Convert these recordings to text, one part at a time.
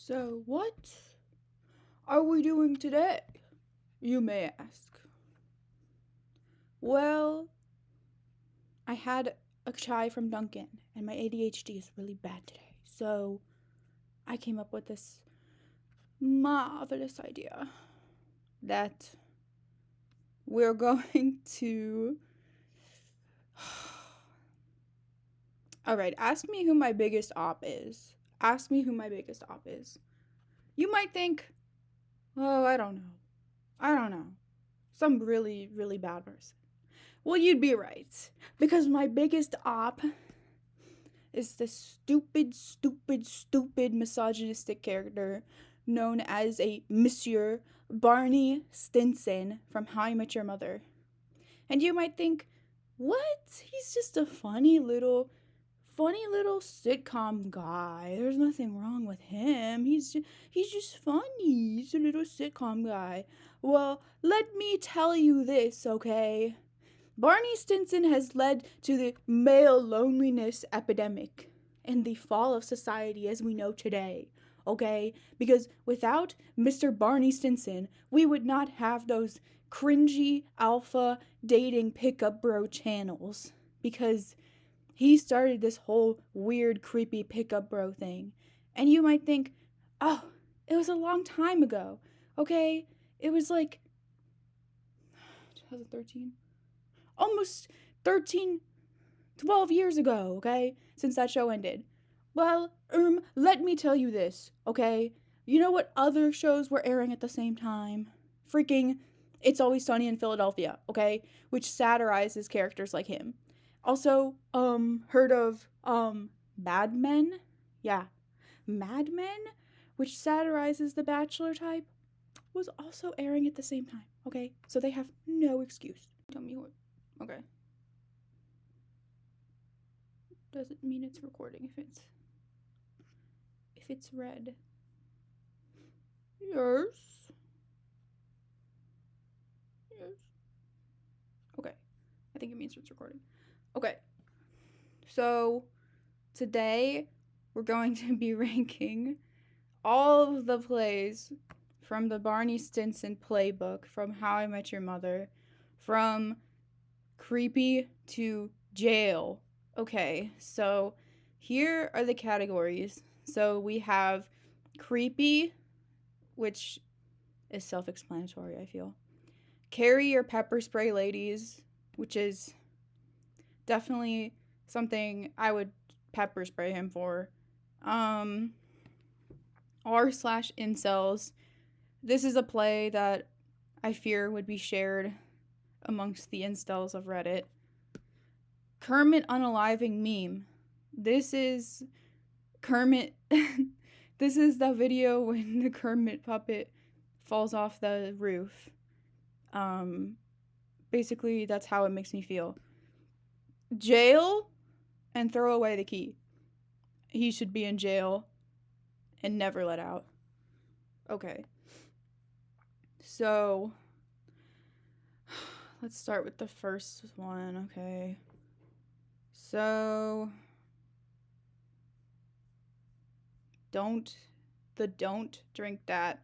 So, what are we doing today, you may ask? Well, I had a chai from Dunkin', and my ADHD is really bad today. So, I came up with this marvelous idea that we're going to. Alright, ask me who my biggest op is. Ask me who my biggest op is. You might think, oh, I don't know. Some really, really bad person. Well, you'd be right. Because my biggest op is this stupid misogynistic character known as a Monsieur Barney Stinson from How I Met Your Mother. And you might think, what? He's just a funny little sitcom guy. There's nothing wrong with him. He's just funny. He's a little sitcom guy. Well, let me tell you this, okay? Barney Stinson has led to the male loneliness epidemic and the fall of society as we know today, okay? Because without Mr. Barney Stinson, we would not have those cringy alpha dating pickup bro channels. Because he started this whole weird, creepy pickup bro thing. And you might think, oh, it was a long time ago, okay? It was like 2013? Almost 12 years ago, okay? Since that show ended. Well, let me tell you this, okay? You know what other shows were airing at the same time? Freaking It's Always Sunny in Philadelphia, okay? Which satirizes characters like him. Also, heard of, Mad Men? Yeah. Mad Men? Which satirizes the bachelor type, was also airing at the same time, okay? So they have no excuse. Tell me what. Okay. Doesn't mean it's recording if it's red. Yes. Okay. I think it means it's recording. Okay. So today we're going to be ranking all of the plays from the Barney Stinson playbook from How I Met Your Mother, from creepy to jail. Okay, so here are the categories. So we have creepy, which is self-explanatory, I feel. Carry your pepper spray ladies, which is definitely something I would pepper spray him for. R/incels. This is a play that I fear would be shared amongst the incels of Reddit. Kermit unaliving meme. This is Kermit. This is the video when the Kermit puppet falls off the roof. Basically, that's how it makes me feel. Jail and throw away the key. He should be in jail and never let out. Okay. So, let's start with the first one, okay. So, don't drink that.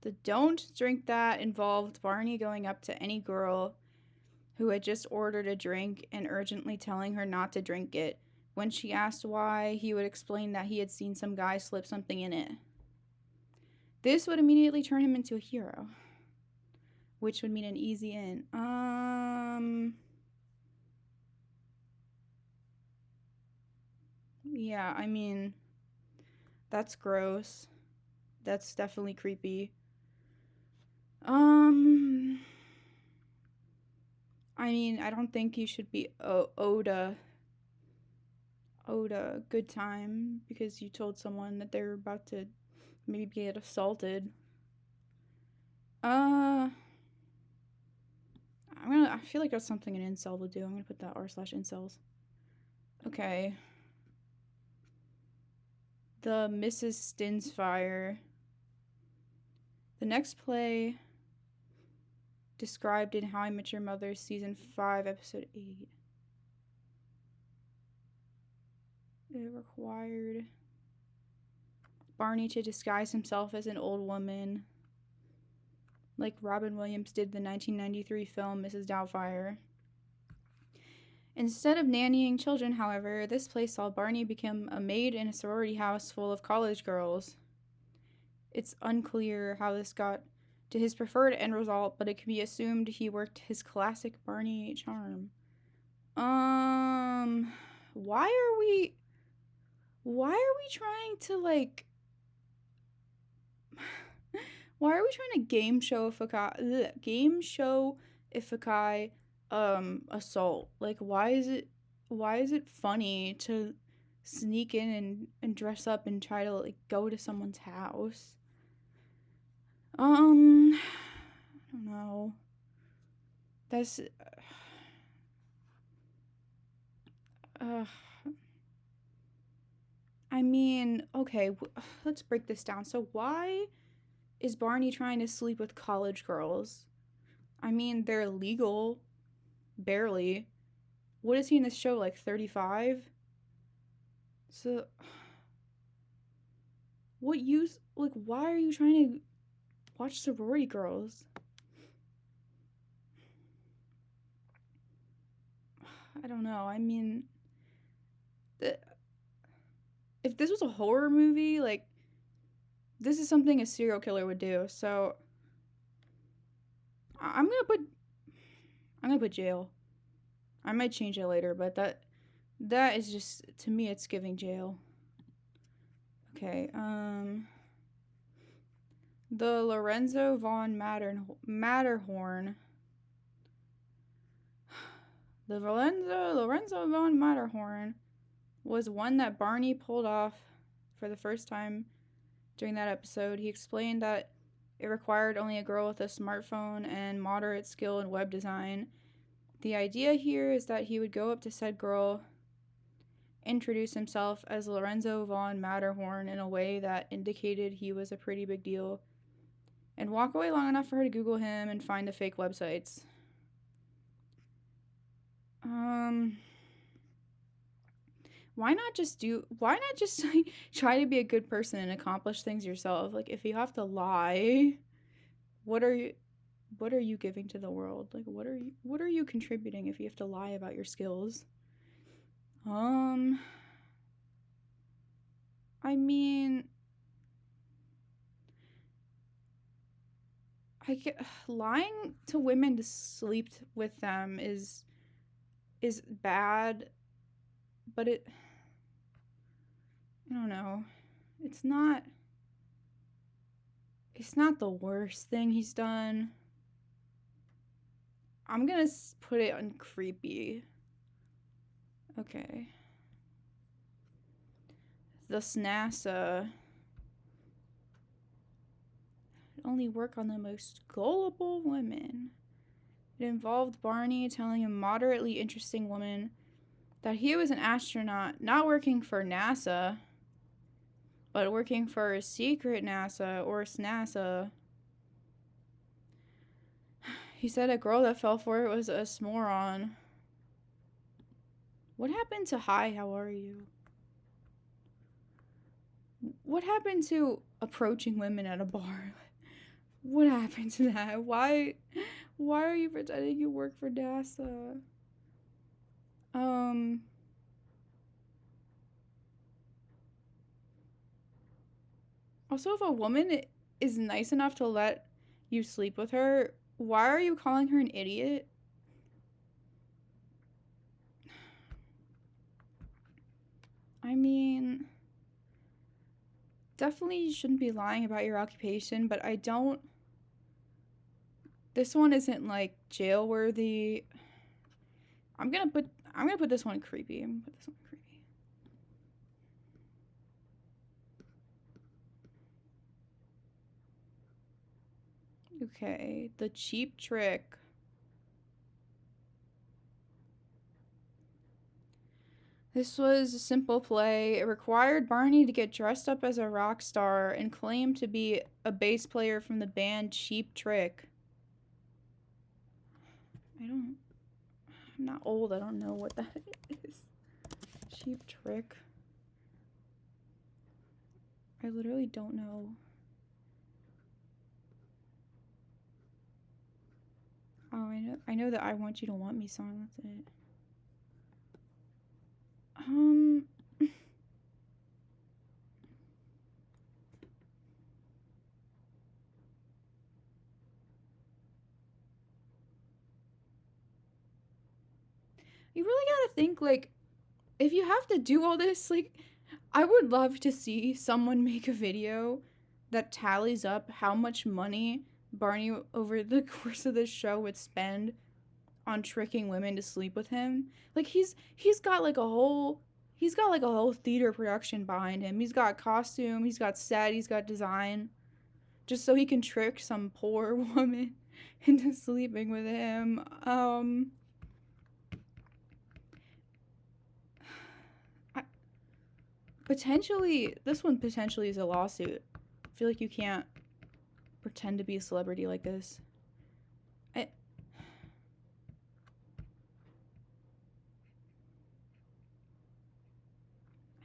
The don't drink that involved Barney going up to any girl who had just ordered a drink and urgently telling her not to drink it. When she asked why, he would explain that he had seen some guy slip something in it. This would immediately turn him into a hero, which would mean an easy in. Yeah, I mean, that's gross. That's definitely creepy. I mean, I don't think you should be owed a good time because you told someone that they were about to maybe get assaulted. I feel like that's something an incel would do. I'm gonna put that r/incels. Okay. The Mrs. Stinsfire. The next play described in How I Met Your Mother season 5 episode 8. It required Barney to disguise himself as an old woman, like Robin Williams did the 1993 film Mrs. Doubtfire. Instead of nannying children, however, this place saw Barney become a maid in a sorority house full of college girls. It's unclear how this got to his preferred end result, but it can be assumed he worked his classic Barney charm. Why are we trying to, like, why are we trying to game show isekai assault? Like, why is it funny to sneak in and dress up and try to, like, go to someone's house? I don't know. That's I mean, okay, let's break this down. So why is Barney trying to sleep with college girls? I mean, they're legal, barely. What is he in this show, like 35? So, what use, like, why are you trying to watch sorority girls? I don't know. I mean, if this was a horror movie, like, this is something a serial killer would do. So, I'm gonna put jail. I might change it later, but that is just, to me, it's giving jail. Okay, the Lorenzo von Matterhorn. The Lorenzo von Matterhorn was one that Barney pulled off for the first time during that episode. He explained that it required only a girl with a smartphone and moderate skill in web design. The idea here is that he would go up to said girl, introduce himself as Lorenzo von Matterhorn in a way that indicated he was a pretty big deal, and walk away long enough for her to Google him and find the fake websites. Why not just like, try to be a good person and accomplish things yourself? Like, if you have to lie, what are you giving to the world? Like, what are you contributing if you have to lie about your skills? I mean, lying to women to sleep with them is bad, but I don't know. It's not the worst thing he's done. I'm gonna put it on creepy. Okay. The SNASA. Only work on the most gullible women. It involved Barney telling a moderately interesting woman that he was an astronaut, not working for NASA, but working for a secret NASA, or SNASA. He said a girl that fell for it was a moron. What happened to hi, how are you? What happened to approaching women at a bar? What happened to that? Why are you pretending you work for NASA? Also, if a woman is nice enough to let you sleep with her, why are you calling her an idiot? I mean, definitely you shouldn't be lying about your occupation, but this one isn't, like, jail worthy. I'm gonna put this one creepy. Okay, the cheap trick. This was a simple play. It required Barney to get dressed up as a rock star and claim to be a bass player from the band Cheap Trick. I'm not old, I don't know what that is. Cheap Trick. I literally don't know. Oh, I know the I Want You to Want Me song, that's it. You really gotta think, like, if you have to do all this, like, I would love to see someone make a video that tallies up how much money Barney over the course of this show would spend on tricking women to sleep with him. Like he's got like a whole theater production behind him. He's got costume, he's got set, he's got design, just so he can trick some poor woman into sleeping with him. This one potentially is a lawsuit. I feel like you can't pretend to be a celebrity like this. I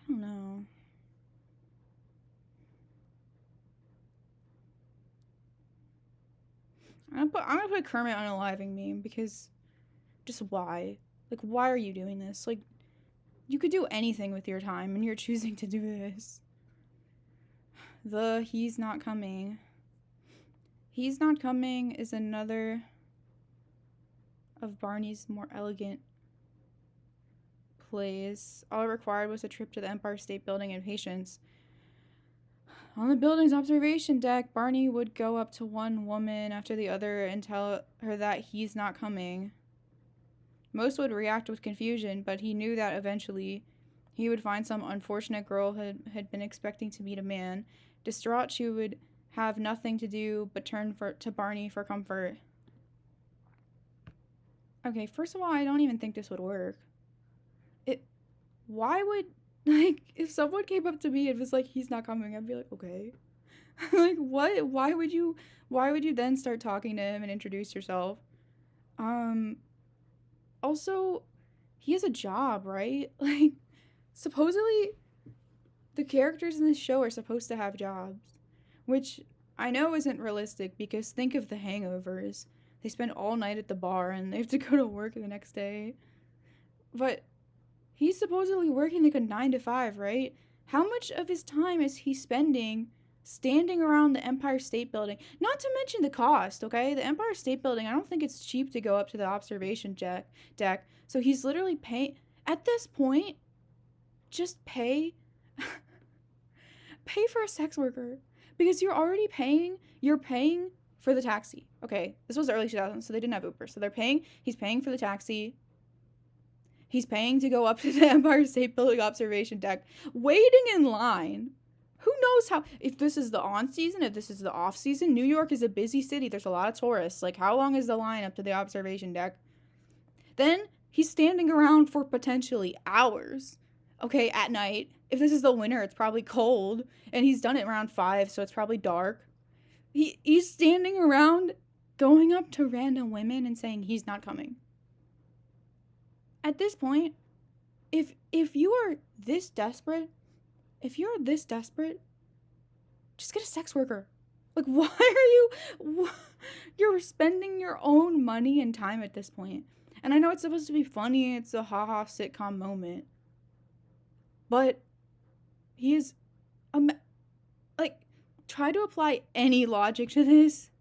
don't know. I'm gonna put Kermit on a living meme because just why? Like, why are you doing this? Like, you could do anything with your time and you're choosing to do this. He's Not Coming. He's Not Coming is another of Barney's more elegant plays. All it required was a trip to the Empire State Building and patience. On the building's observation deck, Barney would go up to one woman after the other and tell her that he's not coming. Most would react with confusion, but he knew that eventually he would find some unfortunate girl who had been expecting to meet a man. Distraught, she would have nothing to do but turn to Barney for comfort. Okay, first of all, I don't even think this would work. Why would, like, if someone came up to me and was like, he's not coming, I'd be like, okay. Like, what? Why would you then start talking to him and introduce yourself? Also, he has a job, right? Like, supposedly, the characters in this show are supposed to have jobs, which I know isn't realistic because think of the hangovers. They spend all night at the bar and they have to go to work the next day. But he's supposedly working like a 9 to 5, right? How much of his time is he spending standing around the Empire State Building? Not to mention the cost, okay? The Empire State Building, I don't think it's cheap to go up to the observation deck. So he's literally paying, at this point, just pay for a sex worker. Because you're paying for the taxi. Okay, this was the early 2000s, so they didn't have Uber. So he's paying for the taxi. He's paying to go up to the Empire State Building observation deck, waiting in line. Who knows if this is the on season, if this is the off season. New York is a busy city. There's a lot of tourists. Like, how long is the line up to the observation deck? Then he's standing around for potentially hours. Okay, at night. If this is the winter, it's probably cold. And he's done it around 5, so it's probably dark. He's standing around going up to random women and saying he's not coming. At this point, if you are this desperate, just get a sex worker. Like, why are you're spending your own money and time at this point? And I know it's supposed to be funny, it's a haha sitcom moment. But he is, like, try to apply any logic to this,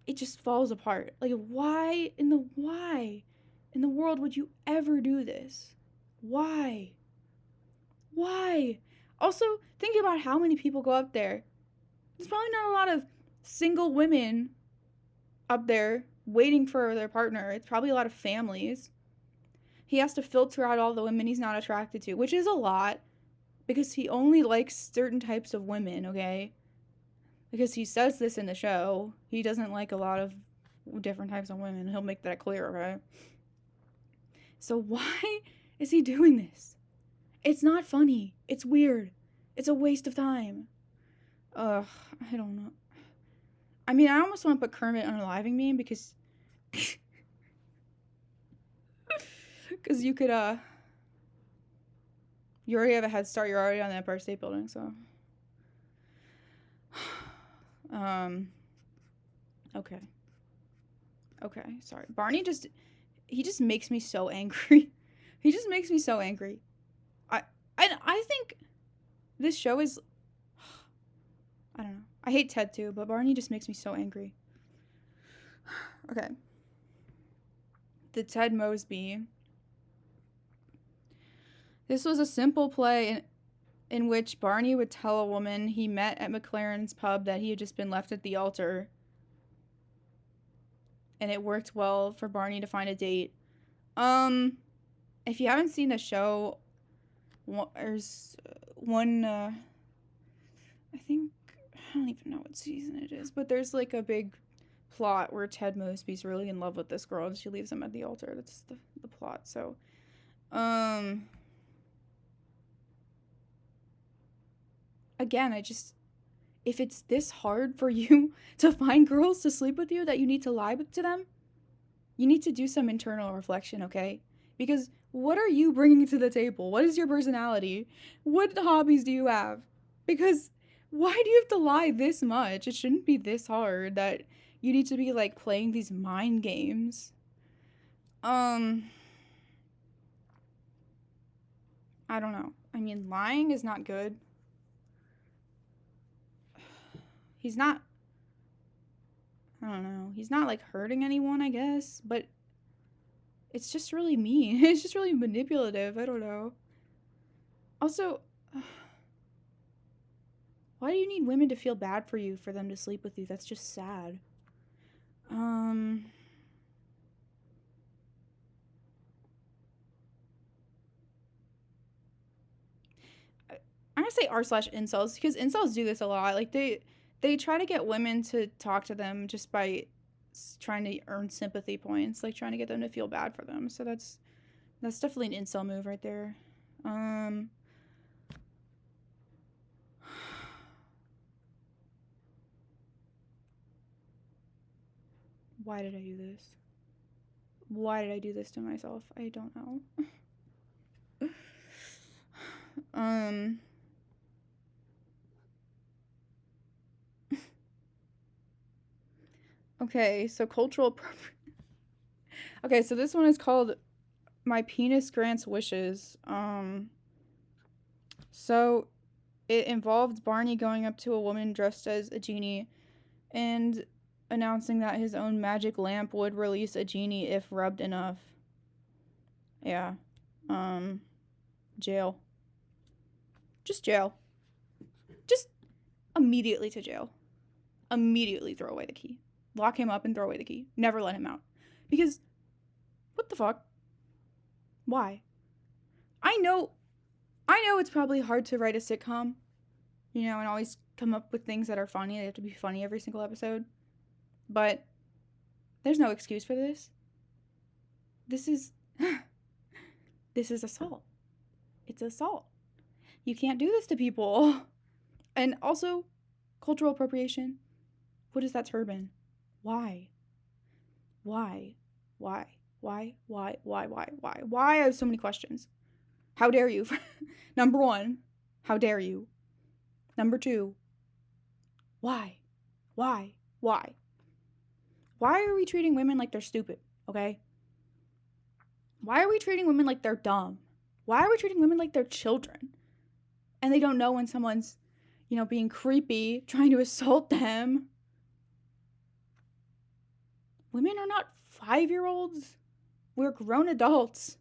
it just falls apart. Like, why in the world would you ever do this? Why? Also, think about how many people go up there. There's probably not a lot of single women up there waiting for their partner. It's probably a lot of families. He has to filter out all the women he's not attracted to, which is a lot because he only likes certain types of women, okay? Because he says this in the show. He doesn't like a lot of different types of women. He'll make that clear, right? So why is he doing this? It's not funny. It's weird. It's a waste of time. I don't know. I mean, I almost want to put Kermit on a living meme because you could you already have a head start. You're already on the Empire State Building, so Okay. Okay, sorry. Barney he just makes me so angry. He just makes me so angry. I I think this show is, I don't know. I hate Ted too, but Barney just makes me so angry. Okay. The Ted Mosby. This was a simple play in which Barney would tell a woman he met at McLaren's pub that he had just been left at the altar. And it worked well for Barney to find a date. If you haven't seen the show, there's one, I think, I don't even know what season it is, but there's like a big plot where Ted Mosby's really in love with this girl and she leaves him at the altar. That's the plot. So, again, if it's this hard for you to find girls to sleep with you that you need to lie to them, you need to do some internal reflection, okay? Because what are you bringing to the table? What is your personality? What hobbies do you have? Because why do you have to lie this much? It shouldn't be this hard that you need to be like playing these mind games. I don't know. I mean, lying is not good. He's not, I don't know. He's not like hurting anyone, I guess, but it's just really mean. It's just really manipulative. I don't know. Also, why do you need women to feel bad for you for them to sleep with you? That's just sad. I'm gonna say r/incels because incels do this a lot. Like they try to get women to talk to them just by trying to earn sympathy points, like trying to get them to feel bad for them. So that's definitely an incel move right there. Why did I do this? Why did I do this to myself? I don't know. Okay, so okay, so this one is called My Penis Grants Wishes. So it involved Barney going up to a woman dressed as a genie and announcing that his own magic lamp would release a genie if rubbed enough. Yeah. Jail. Just jail. Just immediately to jail. Immediately throw away the key. Lock him up and throw away the key. Never let him out. Because, what the fuck? Why? I know it's probably hard to write a sitcom, and always come up with things that are funny. They have to be funny every single episode. But there's no excuse for this. This is assault. It's assault. You can't do this to people. And also, cultural appropriation. What is that turban? Why? Why? Why? Why? Why? Why? Why? Why? Why? I have so many questions. How dare you? Number 1, how dare you? Number 2, why? Why? Why? Why are we treating women like they're stupid, okay? Why are we treating women like they're dumb? Why are we treating women like they're children? And they don't know when someone's, being creepy, trying to assault them. Women are not 5-year-olds. We're grown adults.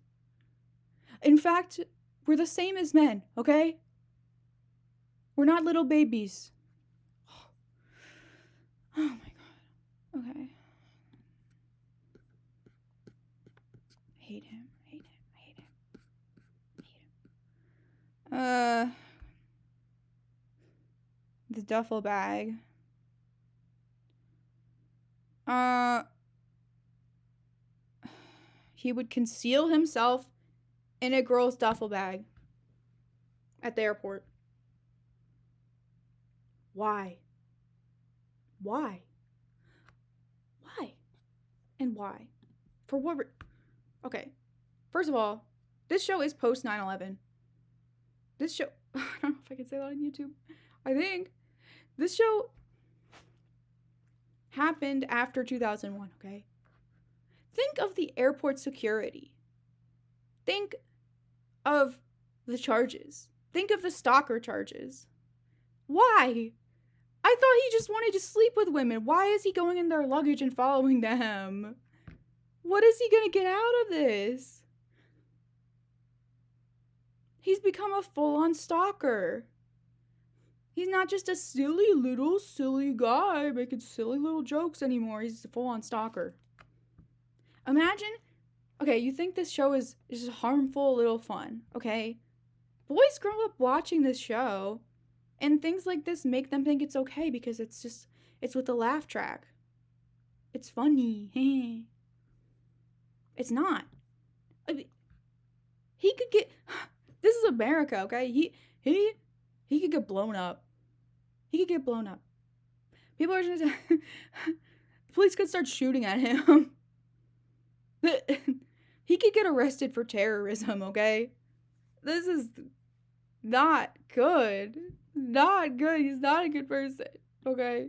In fact, we're the same as men, okay? We're not little babies. Oh my god. Okay. I hate him. The duffel bag. He would conceal himself in a girl's duffel bag at the airport. Why? Why? Why? And why? For what? Okay. First of all, this show is post 9/11. This show, I don't know if I can say that on YouTube. I think This show happened after 2001, okay? Think of the airport security. Think of the charges. Think of the stalker charges. Why? I thought he just wanted to sleep with women. Why is he going in their luggage and following them? What is he gonna get out of this? He's become a full-on stalker. He's not just a silly guy making silly little jokes anymore. He's a full-on stalker. Imagine, okay, you think this show is just harmful, little fun, okay? Boys grow up watching this show, and things like this make them think it's okay because it's with a laugh track. It's funny. It's not. I mean, he could get, this is America, okay? He could get blown up. He could get blown up. People are just, police could start shooting at him. He could get arrested for terrorism, okay? This is not good. Not good. He's not a good person, okay?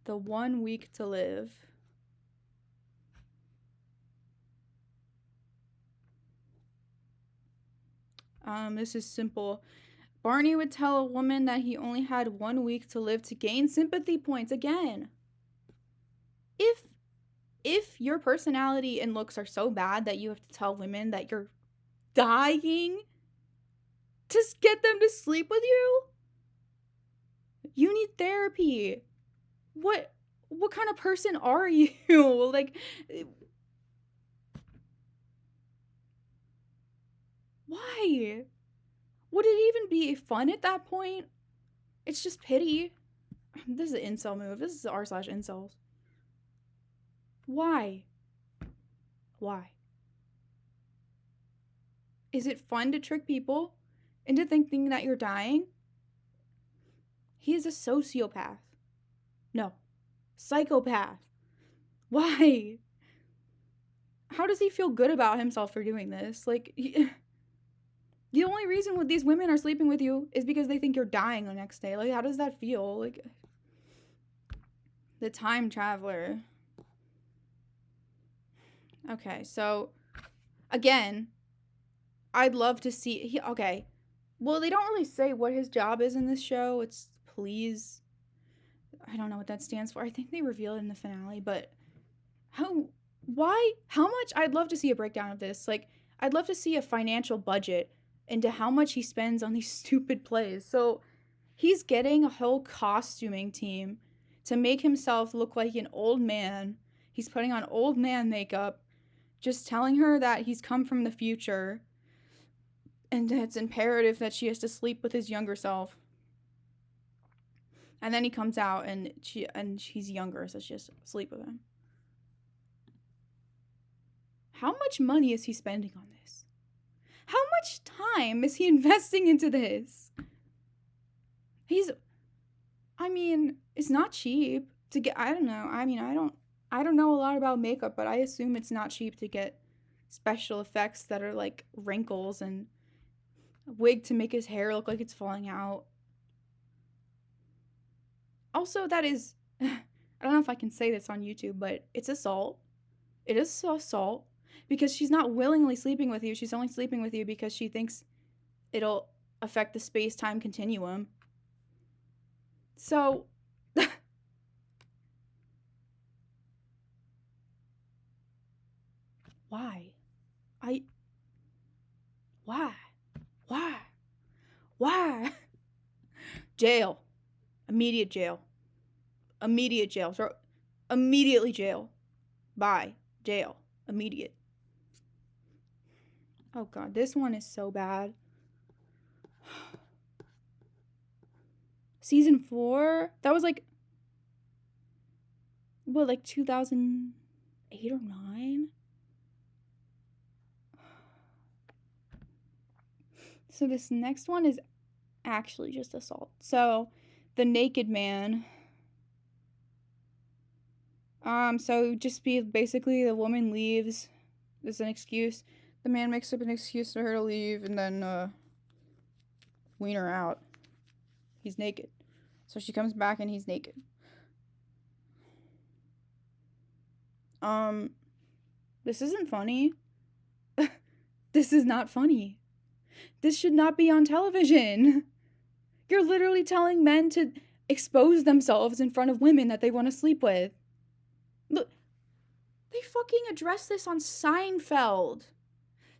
The 1 week to live. This is simple. Barney would tell a woman that he only had 1 week to live to gain sympathy points again. If your personality and looks are so bad that you have to tell women that you're dying to get them to sleep with you, you need therapy. What kind of person are you? Like, why? Would it even be fun at that point? It's just pity. This is an incel move. This is r/incels. Why? Why? Is it fun to trick people into thinking that you're dying? He is a sociopath. No. Psychopath. Why? How does he feel good about himself for doing this? Like, the only reason these women are sleeping with you is because they think you're dying the next day. Like, how does that feel? Like, the time traveler. Okay, so, again, I'd love to see, okay, well, they don't really say what his job is in this show. It's please, I don't know what that stands for. I think they reveal it in the finale, but how much, I'd love to see a breakdown of this. Like, I'd love to see a financial budget into how much he spends on these stupid plays. So, he's getting a whole costuming team to make himself look like an old man. He's putting on old man makeup, just telling her that he's come from the future and it's imperative that she has to sleep with his younger self. And then he comes out and she's younger, so she has to sleep with him. How much money is he spending on this? How much time is he investing into this? It's not cheap to get, I don't know. I don't know a lot about makeup, but I assume it's not cheap to get special effects that are like wrinkles and a wig to make his hair look like it's falling out. Also, that is, I don't know if I can say this on YouTube, but it's assault. It is assault because she's not willingly sleeping with you. She's only sleeping with you because she thinks it'll affect the space-time continuum. So, why? Why? Jail. Immediate jail. So, immediately jail. Bye. Jail. Immediate. Oh god, this one is so bad. Season 4? That was like, what, like 2008 or 9? So this next one is actually just assault. So, the naked man. So just be basically the woman leaves. There's an excuse. The man makes up an excuse for her to leave and then wean her out. He's naked. So she comes back and he's naked. This isn't funny. This is not funny. This should not be on television. You're literally telling men to expose themselves in front of women that they want to sleep with. Look, they fucking addressed this on Seinfeld.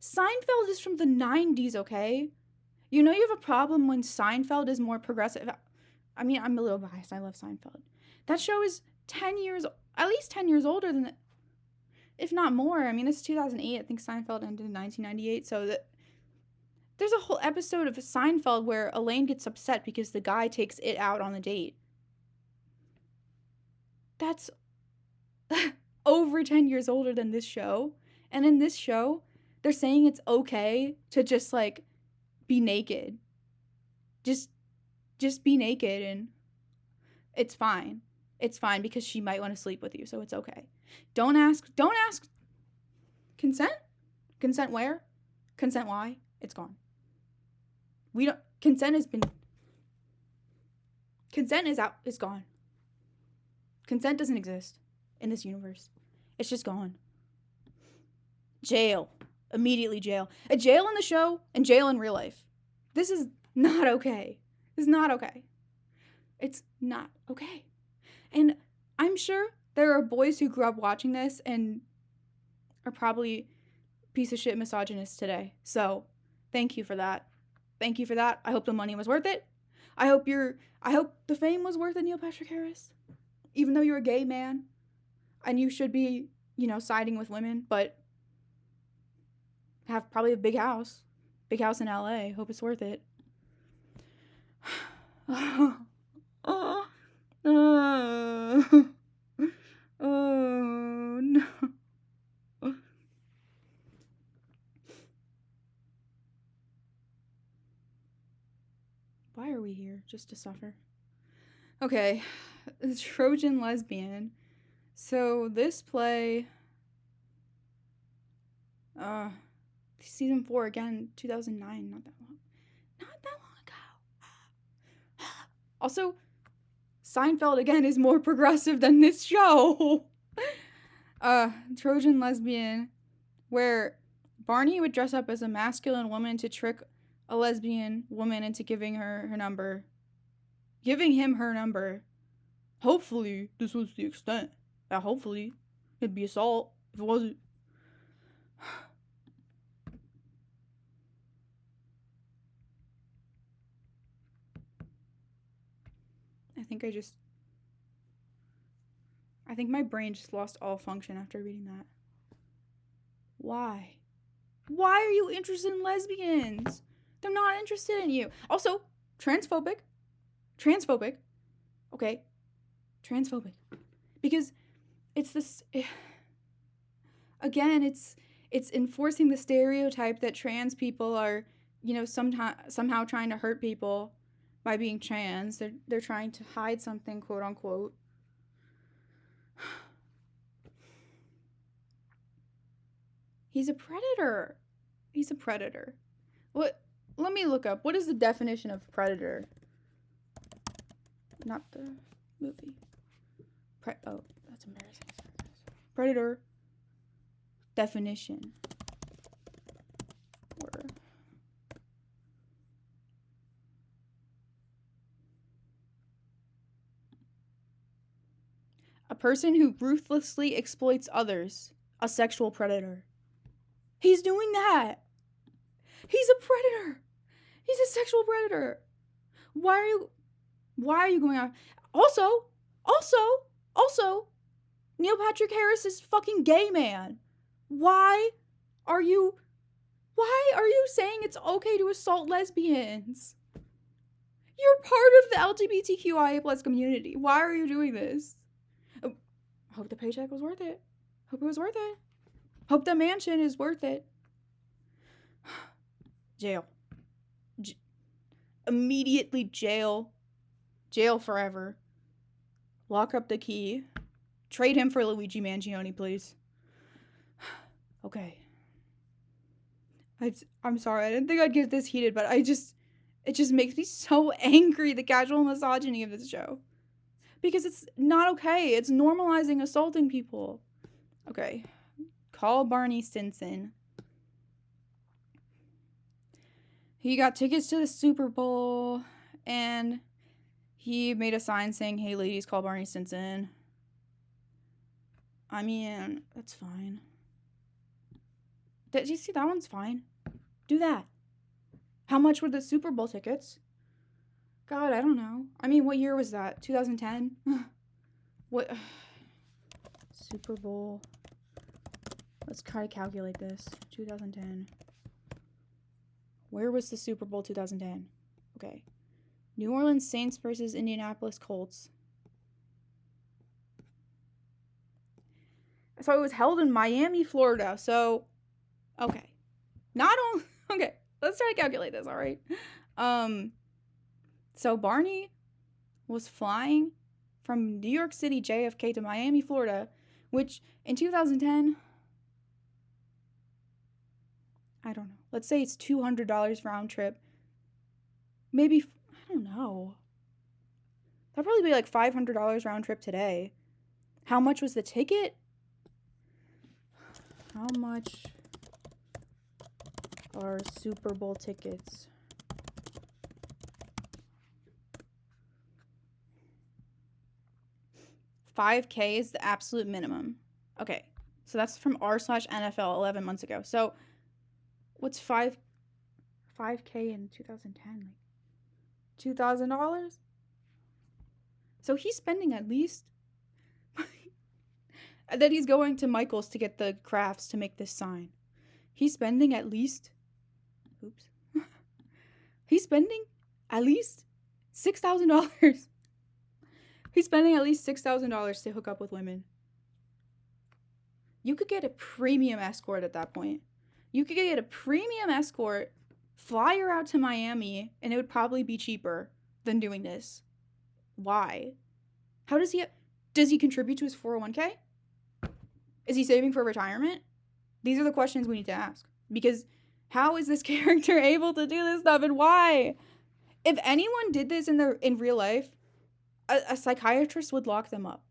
Seinfeld is from the 90s, okay? You know you have a problem when Seinfeld is more progressive. I mean, I'm a little biased. I love Seinfeld. That show is at least 10 years older than, if not more. I mean, this is 2008. I think Seinfeld ended in 1998. So there's a whole episode of Seinfeld where Elaine gets upset because the guy takes it out on a date. That's over 10 years older than this show. And in this show, they're saying it's okay to just, like, be naked. Just be naked and it's fine. It's fine because she might want to sleep with you, so it's okay. Don't ask consent? Consent where? Consent why? It's gone. Consent is out, it's gone. Consent doesn't exist in this universe. It's just gone. Jail. Immediately jail. A jail in the show and jail in real life. This is not okay. This is not okay. It's not okay. And I'm sure there are boys who grew up watching this and are probably piece of shit misogynists today. So, thank you for that. Thank you for that. I hope the money was worth it. I hope the fame was worth it, Neil Patrick Harris. Even though you're a gay man and you should be, siding with women, but have probably a big house in LA. Hope it's worth it. Oh no. Why are we here? Just to suffer. Okay, the Trojan Lesbian. So this play, season 4 again, 2009, not that long ago. Also, Seinfeld again is more progressive than this show. Trojan Lesbian, where Barney would dress up as a masculine woman to trick a lesbian woman into giving him her number. Hopefully, this was the extent. Hopefully, it'd be assault if it wasn't. I think my brain just lost all function after reading that. Why? Why are you interested in lesbians? They're not interested in you. Also, transphobic. Okay? Transphobic. Because it's this... Again, it's enforcing the stereotype that trans people are, somehow trying to hurt people by being trans. They're trying to hide something, quote unquote. He's a predator. What? Let me look up. What is the definition of predator? Not the movie. Oh, that's embarrassing. Predator. Definition. A person who ruthlessly exploits others. A sexual predator. He's doing that. He's a predator. He's a sexual predator. Why are you going out? Also, Neil Patrick Harris is fucking gay man. Why are you saying it's okay to assault lesbians? You're part of the LGBTQIA plus community. Why are you doing this? I hope the paycheck was worth it. Hope it was worth it. Hope the mansion is worth it. Jail. Immediately jail. Jail forever. Lock up the key. Trade him for Luigi Mangione, please. Okay. I'm sorry, I didn't think I'd get this heated, but it just makes me so angry, the casual misogyny of this show. Because it's not okay. It's normalizing assaulting people. Okay. Call Barney Stinson. He got tickets to the Super Bowl, and he made a sign saying, "Hey ladies, call Barney Stinson." I mean, that's fine. Did you see that one's fine? Do that. How much were the Super Bowl tickets? God, I don't know. I mean, what year was that? 2010? What? Super Bowl. Let's try to calculate this. 2010. Where was the Super Bowl 2010? Okay. New Orleans Saints versus Indianapolis Colts. So it was held in Miami, Florida. So, okay. Not only... Okay, let's try to calculate this, all right? So Barney was flying from New York City, JFK, to Miami, Florida, which in 2010... I don't know. Let's say it's $200 round trip. Maybe, I don't know. That'd probably be like $500 round trip today. How much was the ticket? How much are Super Bowl tickets? $5K is the absolute minimum. Okay, so that's from r/NFL 11 months ago. So what's 5K in 2010? Like $2,000? So he's spending at least... Then he's going to Michael's to get the crafts to make this sign. He's spending at least... Oops. He's spending at least $6,000. He's spending at least $6,000 to hook up with women. You could get a premium escort at that point. You could get a premium escort, fly her out to Miami, and it would probably be cheaper than doing this. Why? How does he... Does he contribute to his 401k? Is he saving for retirement? These are the questions we need to ask. Because how is this character able to do this stuff, and why? If anyone did this in real life, a psychiatrist would lock them up.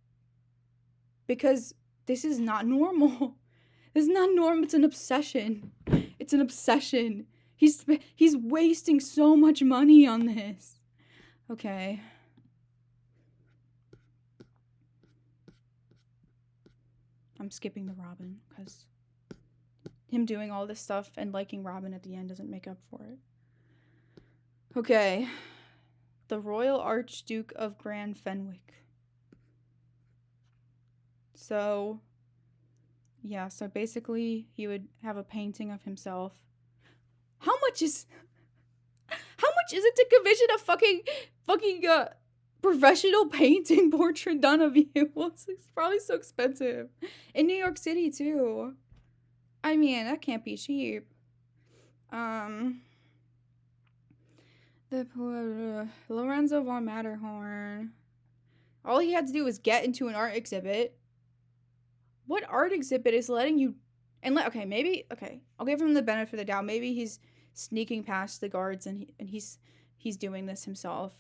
Because this is not normal. This is not normal. It's an obsession. It's an obsession. He's wasting so much money on this. Okay. I'm skipping the Robin because him doing all this stuff and liking Robin at the end doesn't make up for it. Okay. The Royal Archduke of Grand Fenwick. So, yeah, so basically he would have a painting of himself. How much is it to commission a fucking professional painting portrait done of you? Well, it's probably so expensive. In New York City, too. I mean, that can't be cheap. Lorenzo von Matterhorn. All he had to do was get into an art exhibit. What art exhibit is letting you... Okay, I'll give him the benefit of the doubt. Maybe he's sneaking past the guards and he's doing this himself.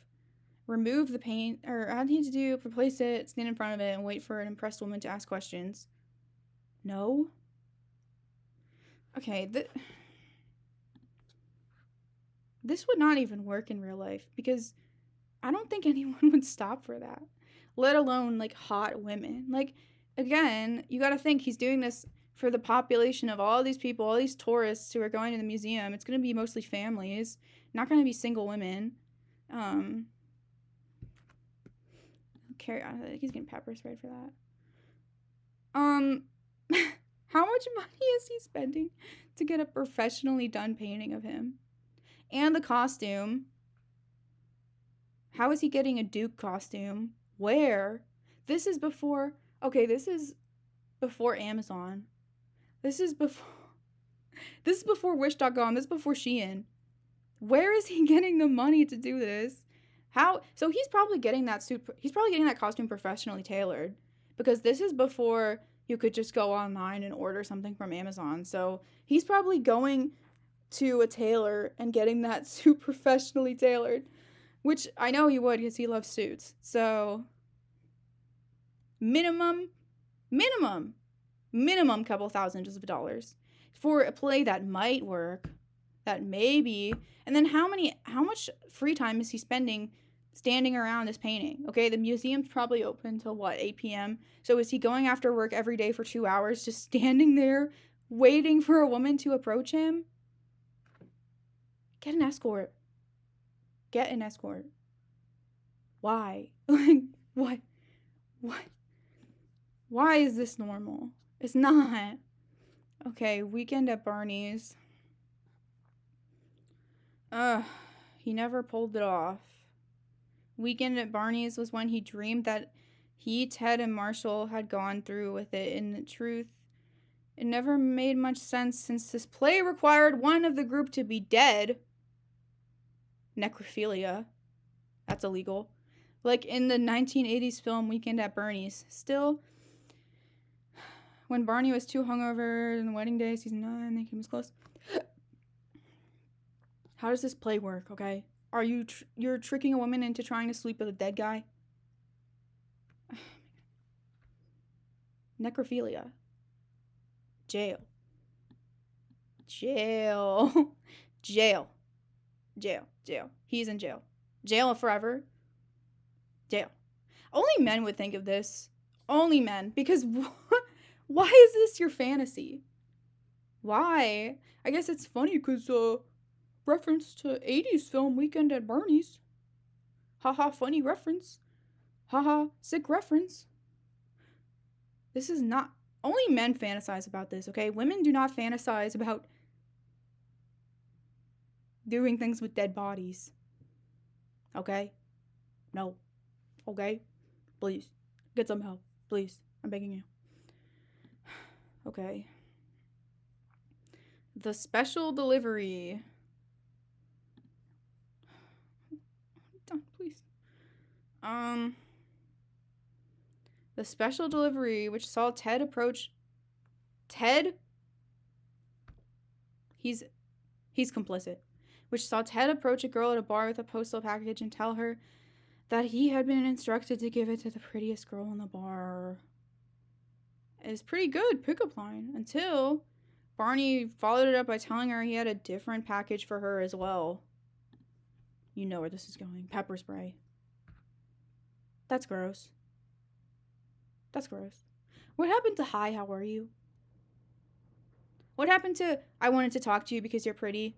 Remove the paint, or all you need to do, replace it, stand in front of it, and wait for an impressed woman to ask questions. No? Okay, this would not even work in real life, because I don't think anyone would stop for that. Let alone, like, hot women. Like, again, you gotta think he's doing this for the population of all these people, all these tourists who are going to the museum. It's gonna be mostly families, not gonna be single women. He's getting pepper sprayed for that. How much money is he spending to get a professionally done painting of him? And the costume. How is he getting a Duke costume? Where? This is before... Okay, this is before Amazon. This is before Wish.com. This is before Shein. Where is he getting the money to do this? How? So he's probably getting that suit. He's probably getting that costume professionally tailored, because this is before you could just go online and order something from Amazon. So he's probably going to a tailor and getting that suit professionally tailored, which I know he would because he loves suits. So, minimum, minimum, minimum couple thousands of dollars for a play that might work, that maybe. And then how much free time is he spending standing around this painting? Okay, the museum's probably open till what, 8 p.m. So is he going after work every day for 2 hours just standing there waiting for a woman to approach him? Get an escort. Get an escort. Why? Like, what? What? Why is this normal? It's not. Okay, weekend at Barney's. He never pulled it off. Weekend at Barney's was when he dreamed that he, Ted, and Marshall had gone through with it. In the truth, it never made much sense since this play required one of the group to be dead. Necrophilia. That's illegal. Like in the 1980s film Weekend at Bernie's. Still, when Barney was too hungover in the wedding day, season 9, they came as close. How does this play work, okay? Are you're tricking a woman into trying to sleep with a dead guy? Necrophilia. Jail. Jail. Jail. Jail. Jail. He's in jail. Jail forever. Jail. Only men would think of this. Only men. Because why is this your fantasy? Why? I guess it's funny because, reference to 80s film Weekend at Bernie's. Haha, funny reference. Haha, sick reference. This is not... Only men fantasize about this, okay? Women do not fantasize about doing things with dead bodies. Okay? No. Okay? Please. Get some help. Please. I'm begging you. Okay. The special delivery. Please. The special delivery, which saw Ted approach... Ted? He's complicit. Which saw Ted approach a girl at a bar with a postal package and tell her that he had been instructed to give it to the prettiest girl in the bar. It's pretty good pickup line until Barney followed it up by telling her he had a different package for her as well. You know where this is going. Pepper spray. That's gross. That's gross. What happened to hi, how are you? What happened to I wanted to talk to you because you're pretty?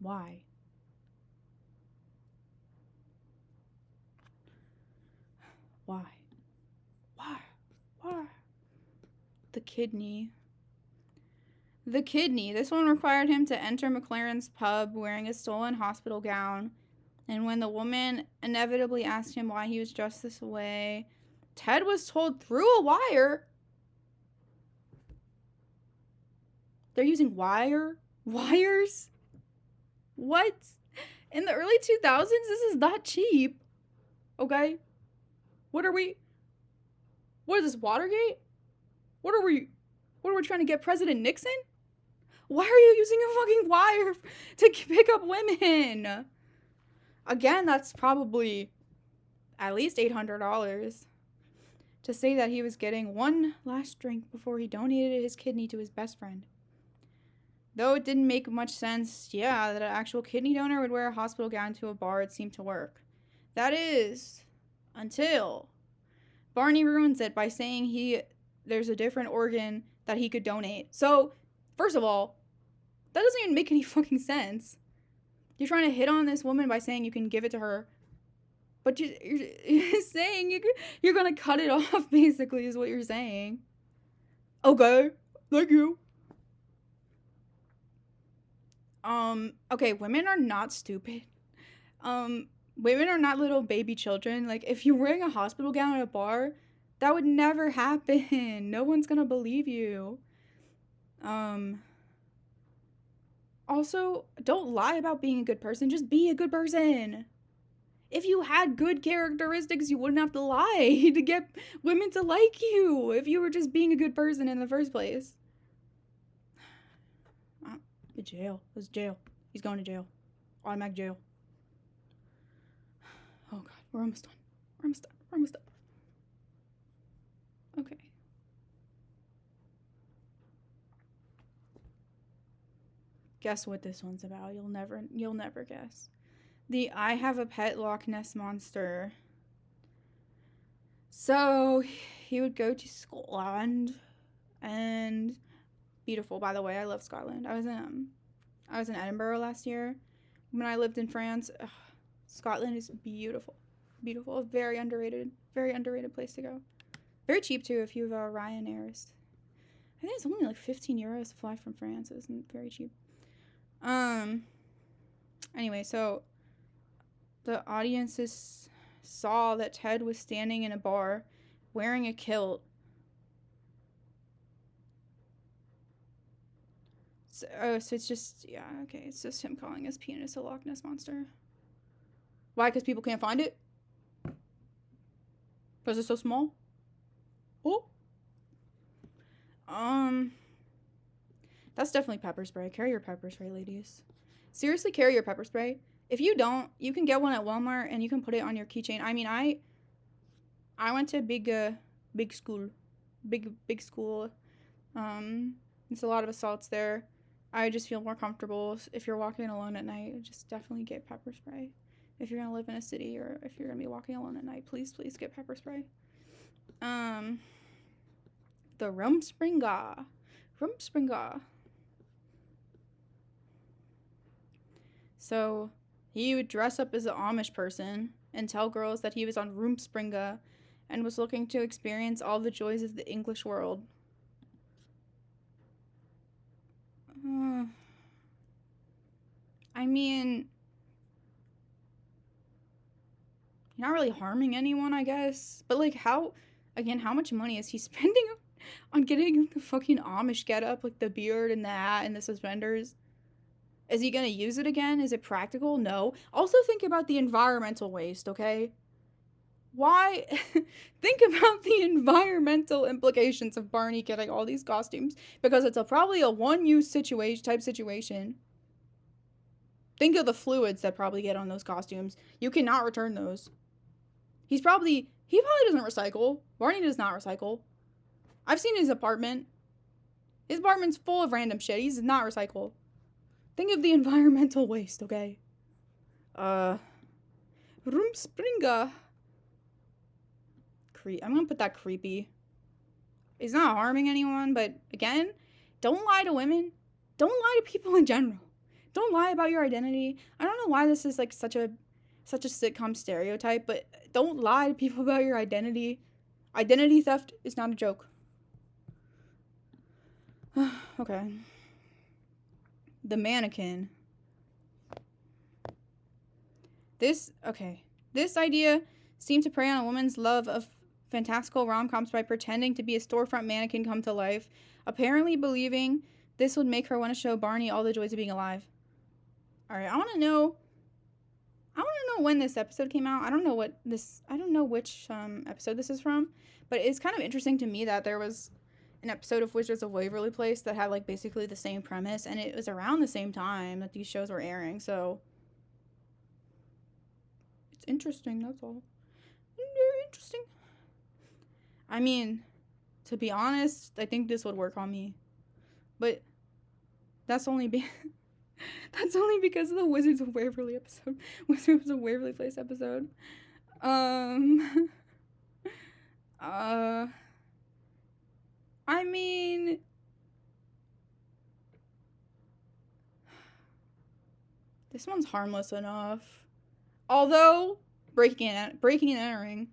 Why? Why? Why? The kidney. The kidney. This one required him to enter McLaren's pub wearing a stolen hospital gown. And when the woman inevitably asked him why he was dressed this way, Ted was told through a wire. They're using wires? What? In the early 2000s, this is not cheap. Okay? What is this, Watergate? What are we trying to get President Nixon? Why are you using a fucking wire to pick up women? Again, that's probably at least $800 to say that he was getting one last drink before he donated his kidney to his best friend. Though it didn't make much sense, that an actual kidney donor would wear a hospital gown to a bar, it seemed to work. That is, until Barney ruins it by saying there's a different organ that he could donate. So, first of all, that doesn't even make any fucking sense. You're trying to hit on this woman by saying you can give it to her, but you're saying you're gonna cut it off, basically, is what you're saying. Okay, thank you. Okay, women are not stupid. Women are not little baby children. Like, if you're wearing a hospital gown at a bar, that would never happen. No one's gonna believe you. Also, don't lie about being a good person. Just be a good person. If you had good characteristics, you wouldn't have to lie to get women to like you if you were just being a good person in the first place. The jail. It's jail. He's going to jail. Automatic jail. Oh god, we're almost done. We're almost done. We're almost done. Okay. Guess what this one's about? You'll never guess. The I Have a Pet Loch Ness Monster. So he would go to Scotland, and beautiful, by the way. I love Scotland. I was in Edinburgh last year when I lived in France. Ugh, Scotland is beautiful, beautiful. Very underrated place to go. Very cheap too if you have Ryanair's. I think it's only like 15 euros to fly from France. It isn't very cheap. Anyway, so the audiences saw that Ted was standing in a bar wearing a kilt. So it's just, yeah, okay, it's just him calling his penis a Loch Ness Monster. Why? Because people can't find it? Because it's so small? Oh. That's definitely pepper spray. Carry your pepper spray, ladies. Seriously, carry your pepper spray. If you don't, you can get one at Walmart and you can put it on your keychain. I mean, I went to big school. Big school. There's a lot of assaults there. I just feel more comfortable if you're walking alone at night. Just definitely get pepper spray. If you're gonna live in a city or if you're gonna be walking alone at night, please get pepper spray. The Rumspringa. So he would dress up as an Amish person and tell girls that he was on Rumspringa and was looking to experience all the joys of the English world. I mean, you're not really harming anyone, I guess. But, like, how much money is he spending on getting the fucking Amish getup, like the beard and the hat and the suspenders? Is he gonna use it again? Is it practical? No. Also think about the environmental waste, okay? Why? Think about the environmental implications of Barney getting all these costumes, because it's probably a one-use situation. Think of the fluids that probably get on those costumes. You cannot return those. He probably doesn't recycle. Barney does not recycle. I've seen his apartment. His apartment's full of random shit. He does not recycle. Think of the environmental waste, okay? Rumspringa. I'm gonna put that creepy. He's not harming anyone, but again, don't lie to women. Don't lie to people in general. Don't lie about your identity. I don't know why this is like such a sitcom stereotype, but don't lie to people about your identity. Identity theft is not a joke. Okay. The mannequin. This idea seemed to prey on a woman's love of fantastical rom-coms by pretending to be a storefront mannequin come to life, apparently believing this would make her want to show Barney all the joys of being alive. Alright, I want to know when this episode came out. I don't know which episode this is from, but it's kind of interesting to me that there was an episode of Wizards of Waverly Place that had like basically the same premise, and it was around the same time that these shows were airing, so it's interesting, that's all. Very interesting. I mean, to be honest, I think this would work on me, but that's only because of the Wizards of Waverly episode. Wizards of Waverly Place episode. I mean, this one's harmless enough. Although, breaking and entering,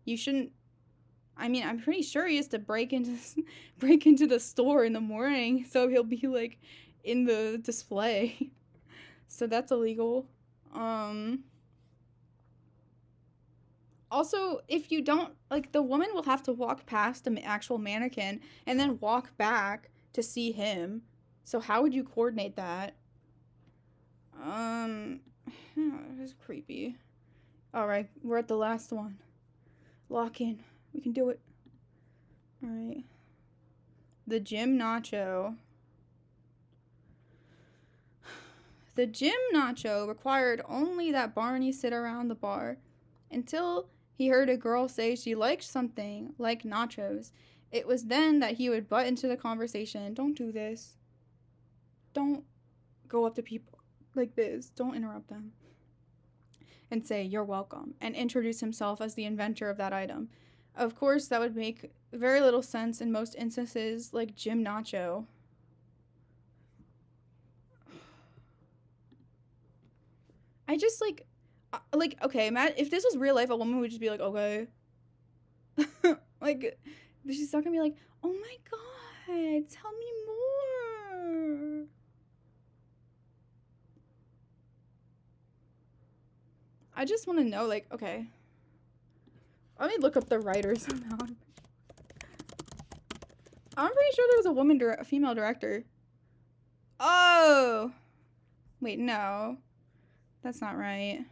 you shouldn't. I mean, I'm pretty sure he has to break into the store in the morning, so he'll be like in the display. So that's illegal. Also, if you don't, like, the woman will have to walk past the actual mannequin and then walk back to see him. So how would you coordinate that? It's creepy. Alright, we're at the last one. Lock in. We can do it. Alright. The gym nacho. The gym nacho required only that Barney sit around the bar until he heard a girl say she liked something like nachos. It was then that he would butt into the conversation. Don't do this. Don't go up to people like this. Don't interrupt them. And say, "You're welcome," and introduce himself as the inventor of that item. Of course, that would make very little sense in most instances, like Jim Nacho. I just, okay, Matt, if this was real life, a woman would just be like, okay. Like, she's not gonna be like, oh my god, tell me more. I just want to know, like, okay. Let me look up the writers somehow. I'm pretty sure there was a female director. Oh! Wait, no. That's not right.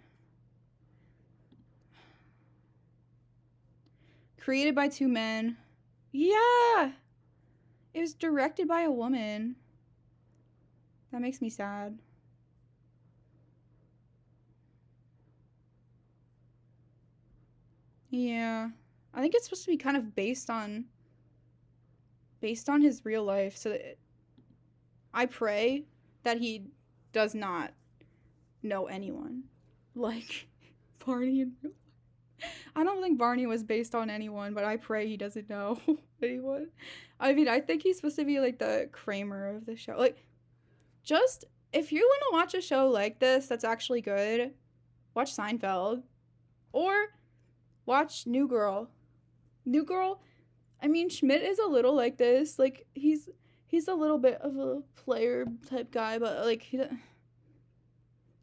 Created by 2 men. Yeah! It was directed by a woman. That makes me sad. Yeah. I think it's supposed to be kind of based on his real life, so that I pray that he does not know anyone. Like Barney in real life. I don't think Barney was based on anyone, but I pray he doesn't know anyone. I mean, I think he's supposed to be like the Kramer of the show. Like, just if you want to watch a show like this that's actually good, watch Seinfeld or watch New Girl. New Girl, I mean, Schmidt is a little like this. Like, he's a little bit of a player type guy, but like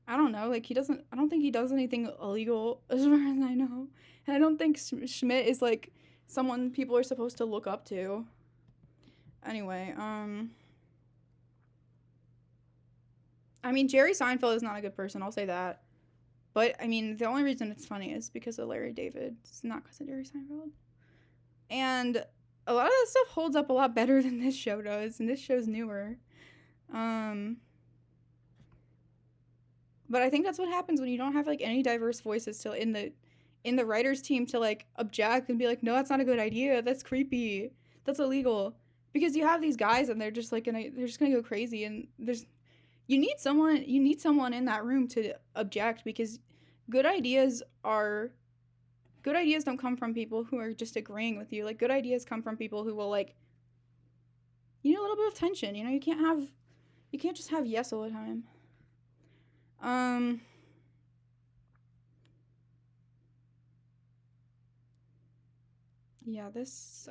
I don't know. Like, I don't think he does anything illegal as far as I know. And I don't think Schmidt is like someone people are supposed to look up to. Anyway, I mean, Jerry Seinfeld is not a good person, I'll say that. But, I mean, the only reason it's funny is because of Larry David. It's not because of Jerry Seinfeld. And a lot of that stuff holds up a lot better than this show does, and this show's newer. But I think that's what happens when you don't have, like, any diverse voices in the writers' team to, like, object and be like, no, that's not a good idea. That's creepy. That's illegal. Because you have these guys and they're just gonna go crazy, and you need someone in that room to object, because good ideas don't come from people who are just agreeing with you. Like, good ideas come from people who will, like, you need a little bit of tension. You know, you can't just have yes all the time. Yeah, this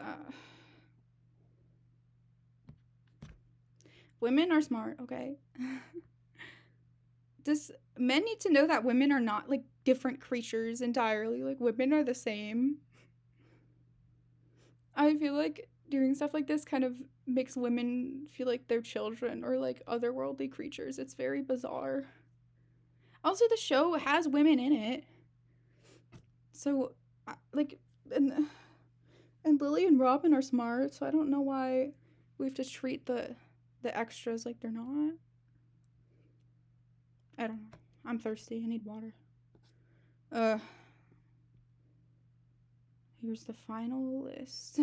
women are smart, okay? Men need to know that women are not, like, different creatures entirely. Like, women are the same. I feel like doing stuff like this kind of makes women feel like they're children or, like, otherworldly creatures. It's very bizarre. Also, the show has women in it. So, like, and Lily and Robin are smart, so I don't know why we have to treat the extras like they're not. I don't know. I'm thirsty. I need water. Here's the final list.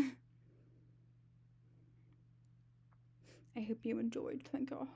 I hope you enjoyed. Thank you.